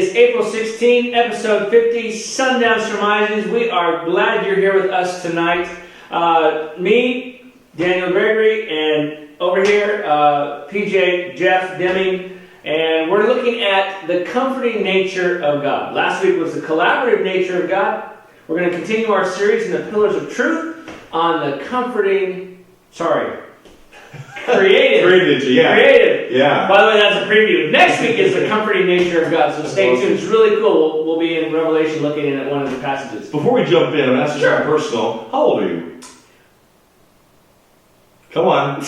is April 16th, episode 50, SundownSurmisings. We are glad you're here with us tonight. Me, Daniel Gregory, and over here, PJ, Jeff, Deming, and we're looking at the comforting nature of God. Last week was the collaborative nature of God. We're going to continue our series in the Pillars of Truth on the creative. Yeah. By the way, that's a preview. Next week is the comforting nature of God, so stay tuned. It's really cool. We'll be in Revelation looking at one of the passages. Before we jump in, I'm asking something personal. How old are you? Come on.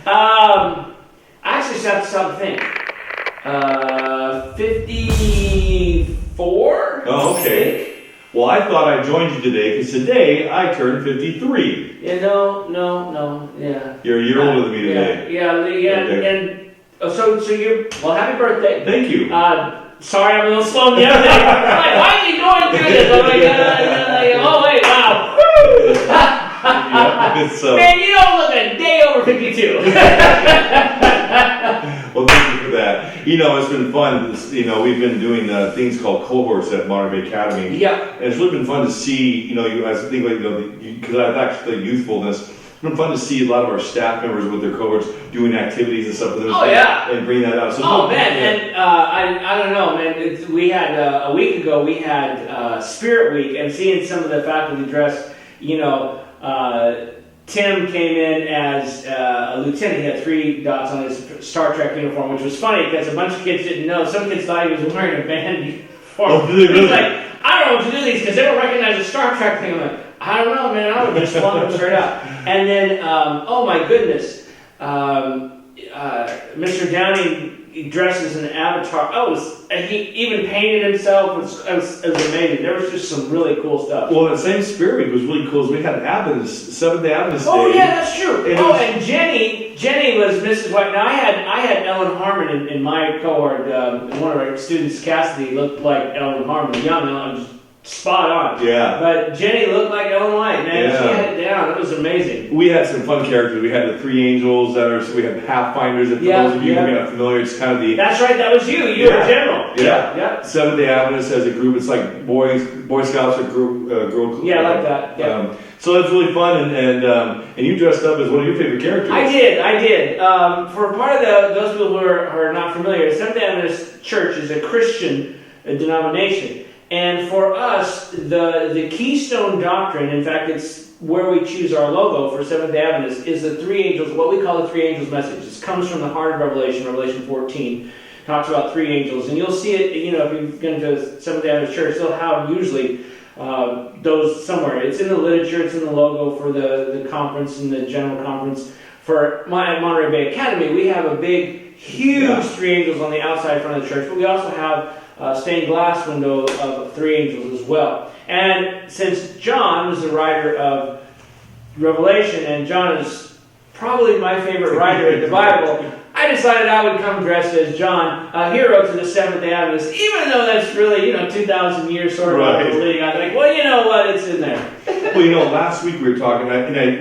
I actually have to stop and think. 54? Oh, okay. Well, I thought I joined you today because today I turned 53. Yeah, no, yeah. You're a year older than me today. Yeah, okay. And so you're, well, happy birthday. Thank you. Sorry, I'm a little slow in the other thing. Like, why are you going through this? I'm like, oh, wait, wow. Man, you don't look a day over 52. Well, thank you for that. You know, it's been fun. We've been doing things called cohorts at Monterey Bay Academy. Yeah. And it's really been fun to see, as I think, because I've actually youthfulness, it's been fun to see a lot of our staff members with their cohorts doing activities and stuff. And bring that out. So and I don't know, man. We had, a week ago, we had Spirit Week, and seeing some of the faculty dressed, Tim came in as a lieutenant. He had 3 dots on his Star Trek uniform, which was funny because a bunch of kids didn't know. Some kids thought he was wearing a band uniform. Oh, really? He's like, I don't know what to do these because they don't recognize the Star Trek thing. I'm like, I don't know, man. I would have just flung them straight out. And then, oh my goodness, Mr. Downing dresses an avatar. He even painted himself. It was amazing. There was just some really cool stuff. Well, that same Spirit Week was really cool. We had Adventist, Seventh-day Adventist Day. Oh yeah, that's true. And Jenny was Mrs. White. Now I had Ellen Harmon in my cohort. One of our students, Cassidy, looked like Ellen Harmon, young Ellen, just spot on. Yeah. But Jenny looked like Ellen White, man. Yeah. She had it down. It was amazing. We had some fun characters. We had the 3 angels we had Pathfinders. And for those of you who are not familiar, it's kind of the... That's right. That was you. You were general. Yeah. Seventh-day Adventist as a group. It's like Boy Scouts or girl. Yeah, I like that. Yeah. So that's really fun, and you dressed up as one of your favorite characters. I did. For part of those people who are not familiar, Seventh-day Adventist Church is a Christian denomination. And for us, the keystone doctrine, in fact, it's where we choose our logo for Seventh-day Adventists, is the 3 angels, what we call the 3 angels message. This comes from the heart of Revelation 14, talks about 3 angels. And you'll see it, if you've been to a Seventh-day Adventist church, they'll have usually those somewhere. It's in the literature, it's in the logo for the conference and the general conference. For at Monterey Bay Academy, we have a big, huge 3 angels on the outside front of the church, but we also have stained glass window of 3 angels as well. And since John was the writer of Revelation, and John is probably my favorite writer in the Bible, I decided I would come dressed as John, a hero to the Seventh-day Adventists, even though that's really, 2,000 years sort of leading. I'm like, well, you know what, it's in there. Well, last week we were talking,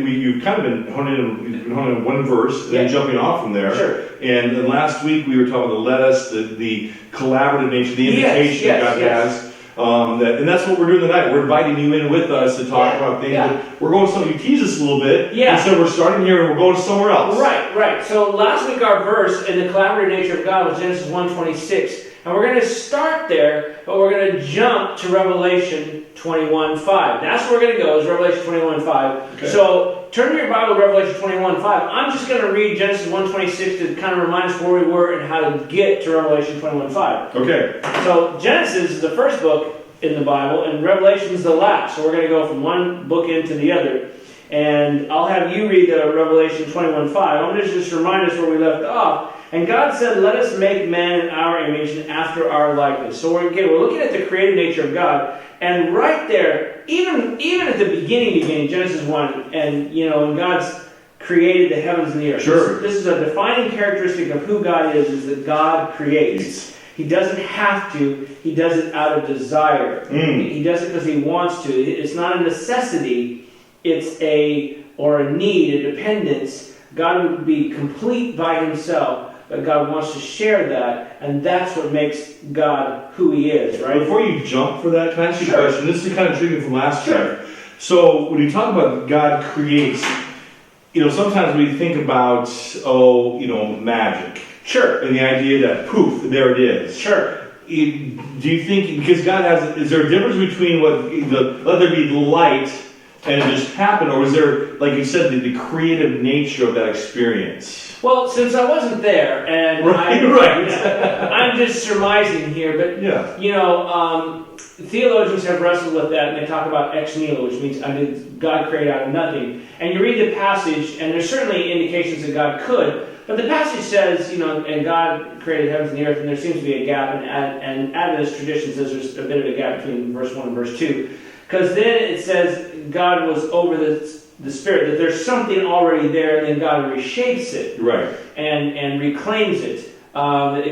you've kind of been honing in one verse, then jumping off from there. Sure. And then last week we were talking about the lettuce, the collaborative nature, the invitation that God has. And that's what we're doing tonight. We're inviting you in with us to talk about things. Yeah. We're going somewhere. You tease us a little bit. Yeah. And so we're starting here and we're going somewhere else. Right. So last week our verse in the collaborative nature of God was Genesis 1:26. And we're going to start there, but we're going to jump to Revelation 21:5. That's where we're going to go, is Revelation 21:5. Okay. So turn to your Bible to Revelation 21:5. I'm just going to read Genesis 1:26 to kind of remind us where we were and how to get to Revelation 21:5. Okay. So Genesis is the first book in the Bible, and Revelation is the last. So we're going to go from one book into the other. And I'll have you read the Revelation 21:5. I'm going to just remind us where we left off. And God said, let us make man in our image and after our likeness. So we're looking at the creative nature of God. And right there, even at the beginning, Genesis 1, and when God's created the heavens and the earth. Sure. This is a defining characteristic of who God is that God creates. He doesn't have to. He does it out of desire. He does it because he wants to. It's not a necessity. It's a need, a dependence. God would be complete by himself, but God wants to share that, and that's what makes God who He is, right? Before you jump for that, can I ask you a question? This is kind of triggering from last Sure. time. So when you talk about God creates, sometimes we think about, magic. Sure. And the idea that poof, there it is. Sure. Do you think, because God is there a difference between let there be light and it just happened, or is there, like you said, the creative nature of that experience? Well, since I wasn't there, and I'm just surmising here, but theologians have wrestled with that, and they talk about ex nihilo, which means God created out of nothing. And you read the passage, and there's certainly indications that God could, but the passage says, and God created heavens and the earth, and there seems to be a gap, and Adventist tradition says there's a bit of a gap between verse 1 and verse 2. Because then it says God was over the Spirit, that there's something already there, and then God reshapes it. Right. And reclaims it. That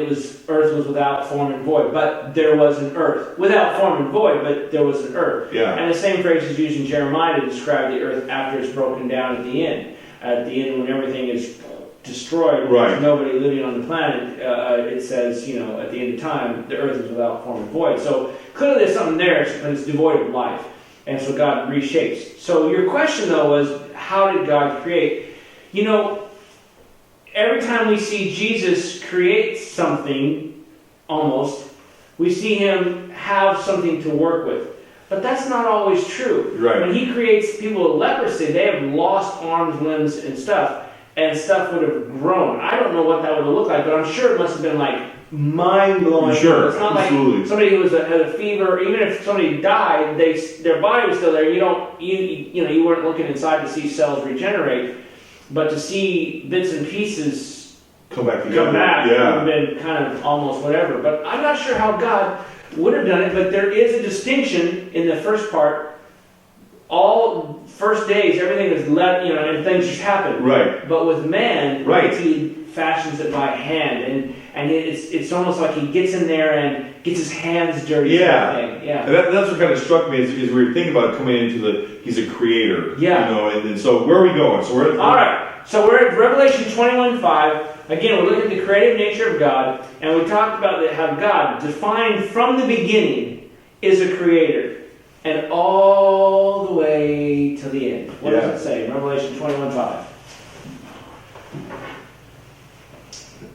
earth was without form and void, but there was an earth. Without form and void, but there was an earth. Yeah. And the same phrase is used in Jeremiah to describe the earth after it's broken down at the end. At the end, when everything is destroyed, there's nobody living on the planet, it says, at the end of time, the earth is without form and void. So clearly there's something there, but it's devoid of life. And so God reshapes. So your question, though, was, how did God create? Every time we see Jesus create something, almost, we see Him have something to work with. But that's not always true. Right. When He creates people with leprosy, they have lost arms, limbs, and stuff would have grown. I don't know what that would have looked like, but I'm sure it must have been like mind-blowing. Sure, it's not absolutely. Like somebody who had a fever, even if somebody died, their body was still there. You weren't looking inside to see cells regenerate, but to see bits and pieces come back would have been kind of almost whatever. But I'm not sure how God would have done it, but there is a distinction in the first part. All first days, everything is and things just happen. Right. But with man, He fashions it by hand, and it's almost like He gets in there and gets his hands dirty. Yeah. Sort of thing. Yeah. And that's what kind of struck me is we were thinking about coming into He's a creator. Yeah. And so where are we going? So all right. So we're at Revelation 21:5. Again, we're looking at the creative nature of God, and we talked about how God, defined from the beginning, is a creator. And all the way to the end. What does it say? Revelation 21:5.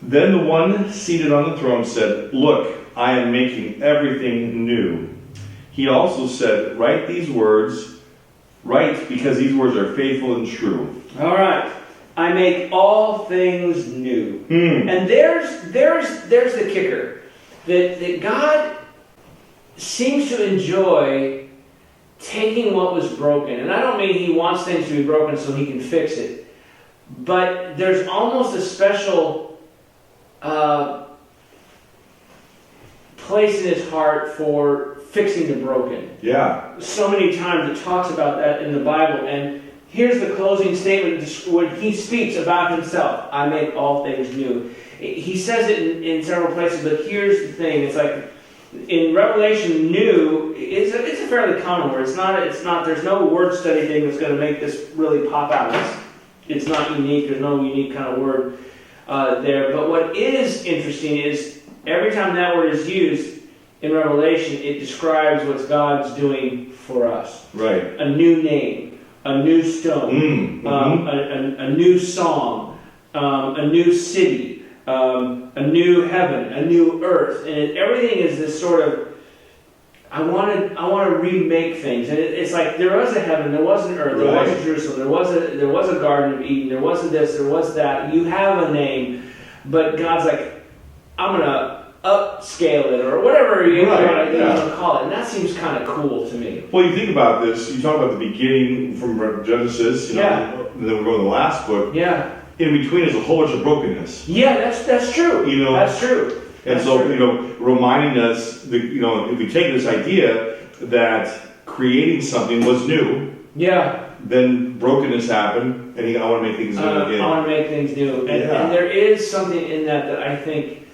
Then the one seated on the throne said, "Look, I am making everything new." He also said, "Write these words, because these words are faithful and true." All right. I make all things new. And there's the kicker. That God seems to enjoy taking what was broken. And I don't mean He wants things to be broken so He can fix it. But there's almost a special place in His heart for fixing the broken. Yeah. So many times it talks about that in the Bible. And here's the closing statement when He speaks about Himself. I make all things new. He says it in several places, but here's the thing. It's like, in Revelation, new, it's a fairly common word. It's not. There's no word study thing that's going to make this really pop out. It's not unique. There's no unique kind of word there. But what is interesting is every time that word is used in Revelation, it describes what God's doing for us. Right. A new name, a new stone, a new song, a new city. A new heaven, a new earth, and everything is this sort of. I want to remake things, and it's like there was a heaven, there was an earth, there was a Jerusalem, there was a Garden of Eden, there wasn't this, there was that. You have a name, but God's like, I'm gonna upscale it or whatever you want to call it, and that seems kind of cool to me. Well, you think about this. You talk about the beginning from Genesis, and then we go to the last book. Yeah. In between is a whole bunch of brokenness. Yeah, that's true. That's true. And reminding us that, if we take this idea that creating something was new, then brokenness happened, and I want to make things new again. I want to make things new, and there is something in that I think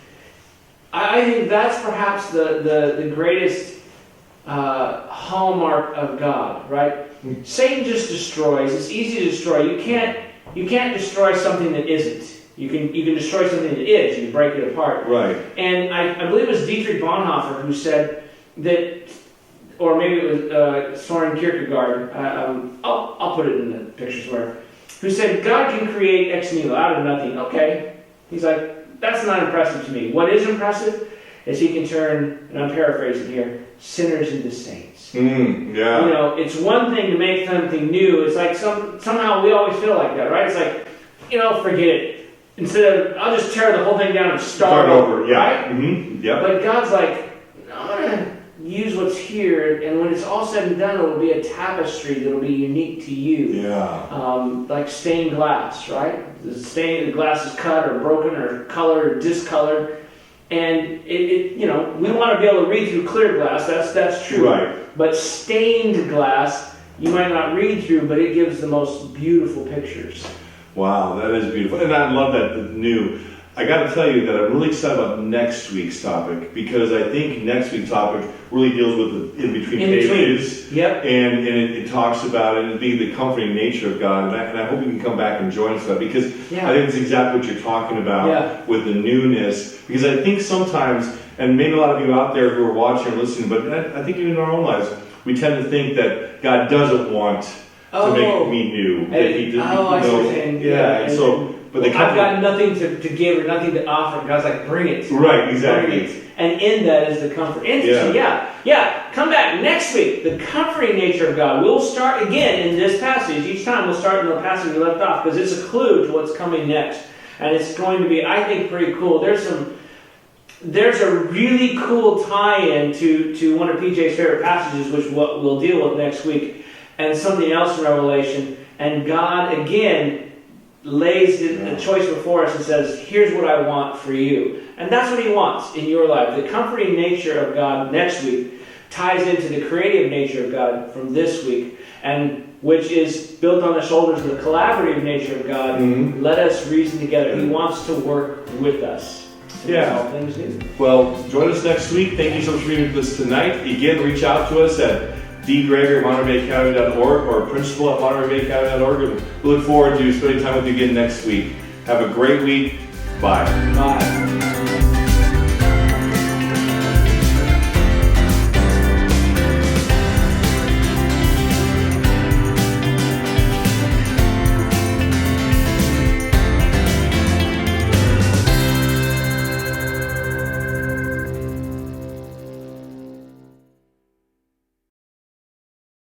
that's perhaps the greatest hallmark of God, right? Satan just destroys. It's easy to destroy. You can't destroy something that isn't. You can destroy something that is. You can break it apart. Right. And I believe it was Dietrich Bonhoeffer who said that, or maybe it was Soren Kierkegaard. I'll put it in the picture somewhere. Who said God can create ex nihilo, out of nothing. Okay. He's like, that's not impressive to me. What is impressive is he can turn, and I'm paraphrasing here, sinners into saints. Yeah. You know, it's one thing to make something new. It's like somehow we always feel like that, right? It's like, you know, forget it. Instead of, I'll just tear the whole thing down and start over. Yeah. Right? Mm-hmm. Yep. But God's like, I'm going to use what's here, and when it's all said and done, it'll be a tapestry that'll be unique to you. Yeah. Like stained glass, right? The glass is cut or broken or colored or discolored. And you know, we want to be able to read through clear glass. That's true. Right. But stained glass, you might not read through, but it gives the most beautiful pictures. Wow, that is beautiful. And I love that, the new. I got to tell you that I'm really excited about next week's topic, because I think next week's topic really deals with the in-between pages. Yep. And it talks about it being the comforting nature of God. And I hope you can come back and join us for that, because I think it's exactly what you're talking about with the newness. Because I think sometimes, and maybe a lot of you out there who are watching or listening, but I think even in our own lives, we tend to think that God doesn't want to make me new. I see what you're saying. Yeah, and so... But I've got nothing to give or nothing to offer. God's like, bring it. Right, exactly. And in that is the comfort. Interesting, yeah. Come back next week. The comforting nature of God. We'll start again in this passage. Each time we'll start in the passage we left off, because it's a clue to what's coming next. And it's going to be, I think, pretty cool. There's a really cool tie-in to one of PJ's favorite passages, which we'll deal with next week, and something else in Revelation. And God, again, lays the choice before us and says, here's what I want for you. And that's what he wants in your life. The comforting nature of God next week ties into the creative nature of God from this week, and which is built on the shoulders of the collaborative nature of God. Let us reason together. He wants to work with us to make all things new. Well, join us next week. Thank you so much for being with us tonight. Again, reach out to us at gregory@montereycounty.org or principal@montereycounty.org. And we look forward to spending time with you again next week. Have a great week. Bye. Bye.